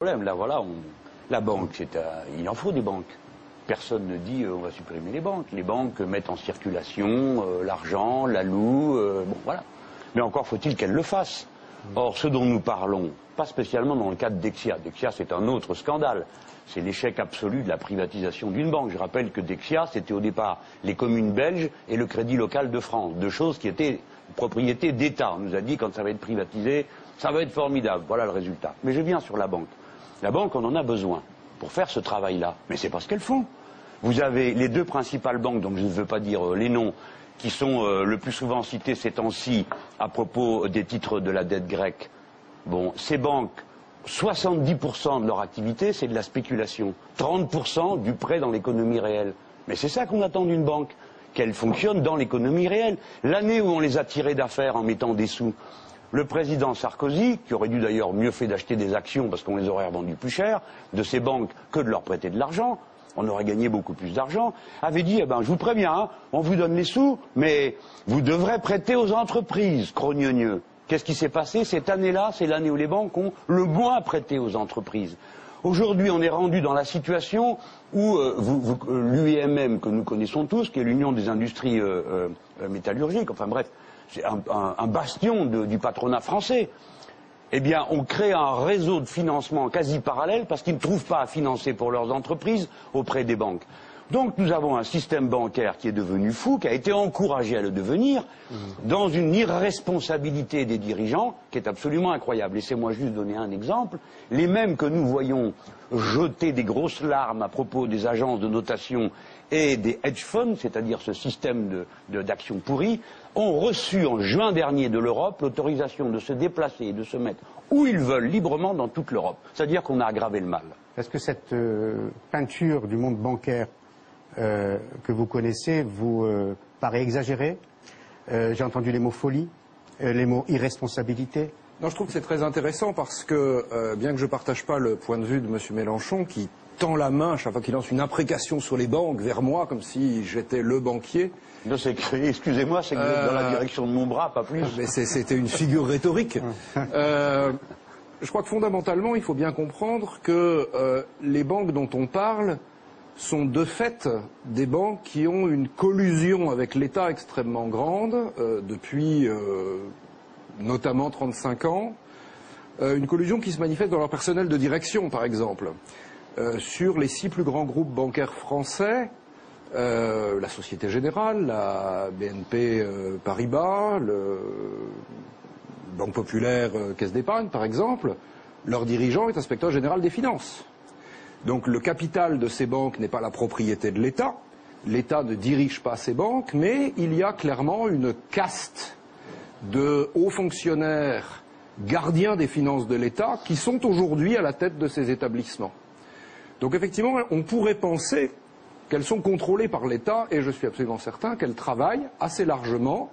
problème. Là, voilà, la banque, il en faut des banques. Personne ne dit on va supprimer les banques. Les banques mettent en circulation l'argent, la louent, bon voilà. Mais encore faut-il qu'elles le fassent. Or, ce dont nous parlons, pas spécialement dans le cadre Dexia. Dexia, c'est un autre scandale. C'est l'échec absolu de la privatisation d'une banque. Je rappelle que Dexia, c'était au départ les communes belges et le Crédit Local de France. Deux choses qui étaient propriété d'État. On nous a dit quand ça va être privatisé, ça va être formidable. Voilà le résultat. Mais je viens sur la banque. La banque, on en a besoin pour faire ce travail-là. Mais c'est pas ce qu'elles font. Vous avez les deux principales banques, donc je ne veux pas dire les noms, qui sont le plus souvent cités ces temps-ci à propos des titres de la dette grecque. Bon, ces banques, 70% de leur activité, c'est de la spéculation. 30% du prêt dans l'économie réelle. Mais c'est ça qu'on attend d'une banque, qu'elle fonctionne dans l'économie réelle. L'année où on les a tirés d'affaire en mettant des sous, le président Sarkozy, qui aurait dû d'ailleurs mieux fait d'acheter des actions parce qu'on les aurait revendues plus cher, de ces banques que de leur prêter de l'argent, on aurait gagné beaucoup plus d'argent, avait dit, eh ben, je vous préviens, hein, on vous donne les sous, mais vous devrez prêter aux entreprises, crognonieux. Qu'est-ce qui s'est passé? Cette année-là, c'est l'année où les banques ont le moins prêté aux entreprises. Aujourd'hui, on est rendu dans la situation où l'UIMM, que nous connaissons tous, qui est l'Union des industries métallurgiques, enfin bref, c'est un bastion du patronat français, eh bien, on crée un réseau de financement quasi parallèle parce qu'ils ne trouvent pas à financer pour leurs entreprises auprès des banques. Donc nous avons un système bancaire qui est devenu fou, qui a été encouragé à le devenir, dans une irresponsabilité des dirigeants qui est absolument incroyable. Laissez-moi juste donner un exemple. Les mêmes que nous voyons jeter des grosses larmes à propos des agences de notation et des hedge funds, c'est-à-dire ce système d'action pourrie, ont reçu en juin dernier de l'Europe l'autorisation de se déplacer et de se mettre où ils veulent librement dans toute l'Europe. C'est-à-dire qu'on a aggravé le mal. Est-ce que cette peinture du monde bancaire que vous connaissez vous paraît exagérée? J'ai entendu les mots folie, les mots irresponsabilité. Non, je trouve que c'est très intéressant parce que, bien que je ne partage pas le point de vue de M. Mélenchon, qui tend la main chaque fois qu'il lance une imprécation sur les banques vers moi, comme si j'étais le banquier. Excusez-moi, c'est que vous êtes dans la direction de mon bras, pas plus. Mais c'était une figure rhétorique. Je crois que fondamentalement, il faut bien comprendre que les banques dont on parle sont de fait des banques qui ont une collusion avec l'État extrêmement grande depuis notamment 35 ans, une collusion qui se manifeste dans leur personnel de direction, par exemple. Sur les 6 plus grands groupes bancaires français, la Société Générale, la BNP Paribas, Banque Populaire, Caisse d'Épargne, par exemple, leur dirigeant est inspecteur général des finances. Donc le capital de ces banques n'est pas la propriété de l'État. L'État ne dirige pas ces banques, mais il y a clairement une caste de hauts fonctionnaires gardiens des finances de l'État qui sont aujourd'hui à la tête de ces établissements. Donc effectivement, on pourrait penser qu'elles sont contrôlées par l'État, et je suis absolument certain qu'elles travaillent assez largement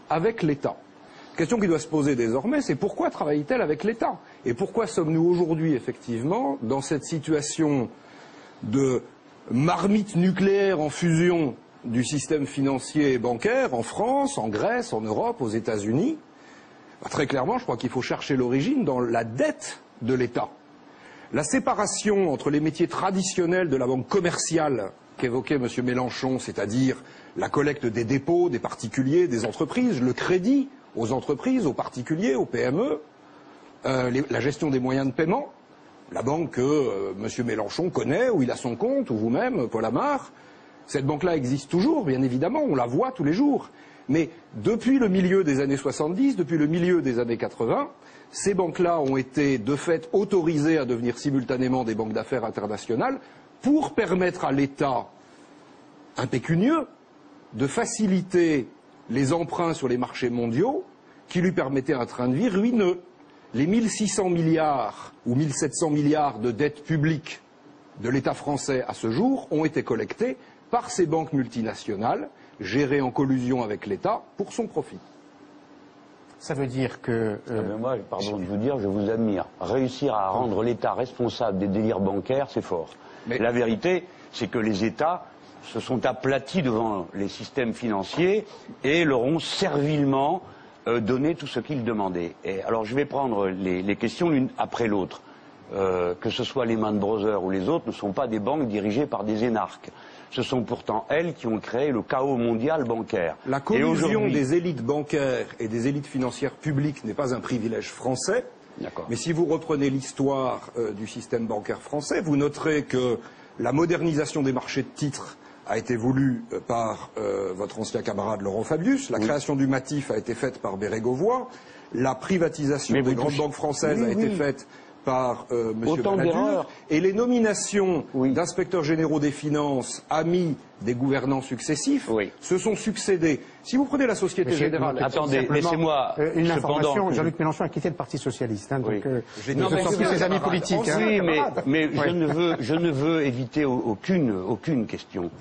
avec l'État. La question qui doit se poser désormais, c'est pourquoi travaillent-elles avec l'État? Et pourquoi sommes-nous aujourd'hui, effectivement, dans cette situation de marmite nucléaire en fusion du système financier et bancaire en France, en Grèce, en Europe, aux États-Unis? Très clairement, je crois qu'il faut chercher l'origine dans la dette de l'État. La séparation entre les métiers traditionnels de la banque commerciale qu'évoquait M. Mélenchon, c'est-à-dire la collecte des dépôts des particuliers, des entreprises, le crédit aux entreprises, aux particuliers, aux PME, la gestion des moyens de paiement, la banque que M. Mélenchon connaît, où il a son compte, ou vous-même, Paul Amar, cette banque-là existe toujours, bien évidemment, on la voit tous les jours. Mais depuis le milieu des années 70, depuis le milieu des années 80, ces banques-là ont été de fait autorisées à devenir simultanément des banques d'affaires internationales pour permettre à l'État impécunieux de faciliter les emprunts sur les marchés mondiaux qui lui permettaient un train de vie ruineux. Les 1600 milliards ou 1700 milliards de dettes publiques de l'État français à ce jour ont été collectés par ces banques multinationales gérées en collusion avec l'État pour son profit. Ça veut dire que... Moi, pardon de vous dire, je vous admire. Réussir à rendre l'État responsable des délires bancaires, c'est fort. Mais la vérité, c'est que les États se sont aplatis devant les systèmes financiers et leur ont servilement donné tout ce qu'ils demandaient. Et alors je vais prendre les questions l'une après l'autre. que ce soit Lehman Brothers ou les autres, ne sont pas des banques dirigées par des énarques. Ce sont pourtant elles qui ont créé le chaos mondial bancaire. La collusion des élites bancaires et des élites financières publiques n'est pas un privilège français. Mais si vous reprenez l'histoire du système bancaire français, vous noterez que la modernisation des marchés de titres a été voulue par votre ancien camarade Laurent Fabius, la création du Matif a été faite par Bérégovoy, la privatisation des grandes banques françaises a été faite par M. Balladur, et les nominations d'inspecteurs généraux des finances, amis des gouvernants successifs, se sont succédés. Si vous prenez la Société Générale... Attendez, laissez-moi... Une information, Jean-Luc Mélenchon a quitté le Parti Socialiste, hein, donc ce sont plus ses amis politiques. Oui, mais je ne veux éviter aucune question.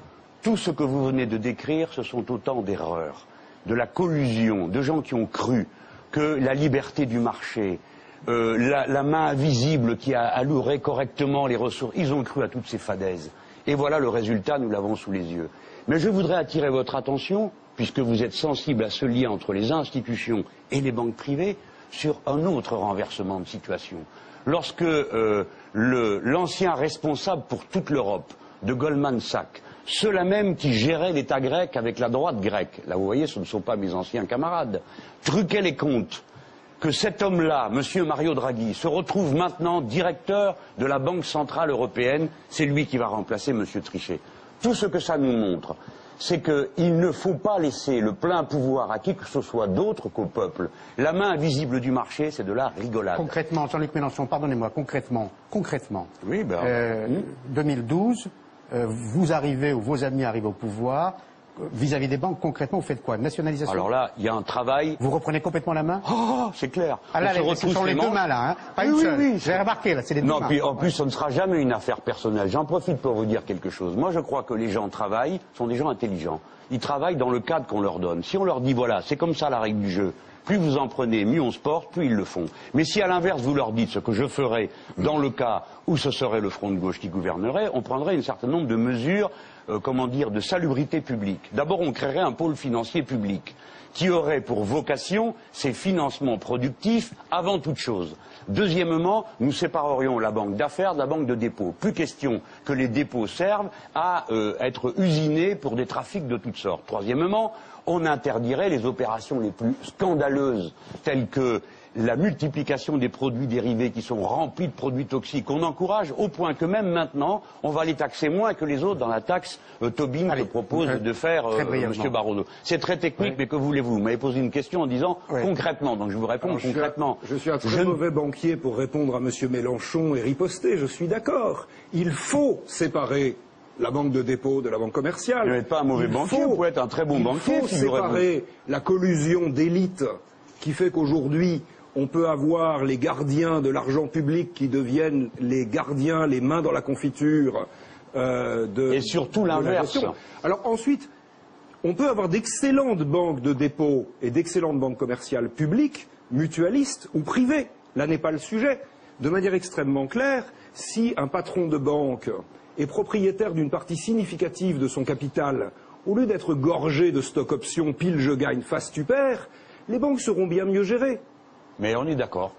Tout ce que vous venez de décrire, ce sont autant d'erreurs, de la collusion, de gens qui ont cru que la liberté du marché... la main invisible qui a alloué correctement les ressources, ils ont cru à toutes ces fadaises. Et voilà le résultat, nous l'avons sous les yeux. Mais je voudrais attirer votre attention, puisque vous êtes sensible à ce lien entre les institutions et les banques privées, sur un autre renversement de situation. Lorsque l'ancien responsable pour toute l'Europe de Goldman Sachs, ceux-là même qui géraient l'État grec avec la droite grecque, là vous voyez, ce ne sont pas mes anciens camarades, truquaient les comptes, que cet homme-là, M. Mario Draghi, se retrouve maintenant directeur de la Banque Centrale Européenne, c'est lui qui va remplacer M. Trichet. Tout ce que ça nous montre, c'est qu'il ne faut pas laisser le plein pouvoir à qui que ce soit d'autre qu'au peuple. La main invisible du marché, c'est de la rigolade. Concrètement, Jean-Luc Mélenchon, pardonnez-moi, concrètement, oui, 2012, vous arrivez, ou vos amis arrivent au pouvoir, vis-à-vis des banques, concrètement, vous faites quoi? Nationalisation? Alors là, il y a un travail... Vous reprenez complètement la main? Oh, c'est clair. Ah là, ce sont les deux mains, là, hein? Pas une seule. Oui. J'ai remarqué, là, c'est les deux mains. Non, puis en plus, ce ne sera jamais une affaire personnelle. J'en profite pour vous dire quelque chose. Moi, je crois que les gens travaillent, sont des gens intelligents. Ils travaillent dans le cadre qu'on leur donne. Si on leur dit, voilà, c'est comme ça la règle du jeu, plus vous en prenez, mieux on se porte, plus ils le font. Mais si à l'inverse vous leur dites ce que je ferai dans le cas où ce serait le front de gauche qui gouvernerait, on prendrait un certain nombre de mesures, de salubrité publique. D'abord, on créerait un pôle financier public qui aurait pour vocation ses financements productifs avant toute chose. Deuxièmement, nous séparerions la banque d'affaires de la banque de dépôt. Plus question que les dépôts servent à être usinés pour des trafics de toutes sortes. Troisièmement, on interdirait les opérations les plus scandaleuses, telles que la multiplication des produits dérivés qui sont remplis de produits toxiques. On encourage au point que même maintenant, on va les taxer moins que les autres dans la taxe Tobin que propose de faire M. Barroso. C'est très technique, mais que voulez-vous? Vous m'avez posé une question en disant concrètement, donc je vous réponds concrètement. Je suis un très mauvais banquier pour répondre à M. Mélenchon et riposter, je suis d'accord. Il faut séparer la banque de dépôt de la banque commerciale. Vous n'êtes pas un mauvais banquier, vous pouvez être un très bon banquier. Il faut séparer la collusion d'élites qui fait qu'aujourd'hui, on peut avoir les gardiens de l'argent public qui deviennent les gardiens, les mains dans la confiture et surtout l'inverse. Alors ensuite, on peut avoir d'excellentes banques de dépôt et d'excellentes banques commerciales publiques, mutualistes ou privées. Là n'est pas le sujet. De manière extrêmement claire, si un patron de banque est propriétaire d'une partie significative de son capital, au lieu d'être gorgé de stock options, pile je gagne, face tu perds, les banques seront bien mieux gérées. Mais on est d'accord.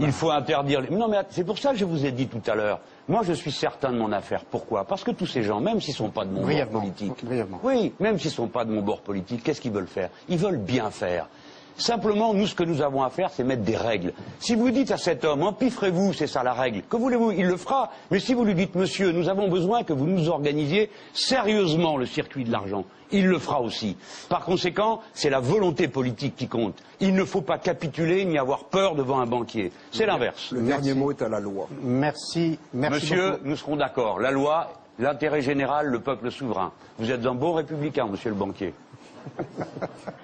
Il faut interdire... Non, mais c'est pour ça que je vous ai dit tout à l'heure. Moi, je suis certain de mon affaire. Pourquoi? Parce que tous ces gens, même s'ils ne sont pas de mon bord politique... Oui, même s'ils ne sont pas de mon bord politique, qu'est-ce qu'ils veulent faire? Ils veulent bien faire. Simplement, nous, ce que nous avons à faire, c'est mettre des règles. Si vous dites à cet homme, empiffrez-vous, c'est ça la règle, que voulez-vous? Il le fera. Mais si vous lui dites, monsieur, nous avons besoin que vous nous organisiez sérieusement le circuit de l'argent, il le fera aussi. Par conséquent, c'est la volonté politique qui compte. Il ne faut pas capituler ni avoir peur devant un banquier. C'est l'inverse. Le dernier mot est à la loi. Merci. Monsieur, nous serons d'accord. La loi, l'intérêt général, le peuple souverain. Vous êtes un bon républicain, monsieur le banquier.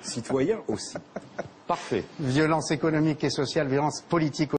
Citoyen aussi. Parfait. Violence économique et sociale, violence politique.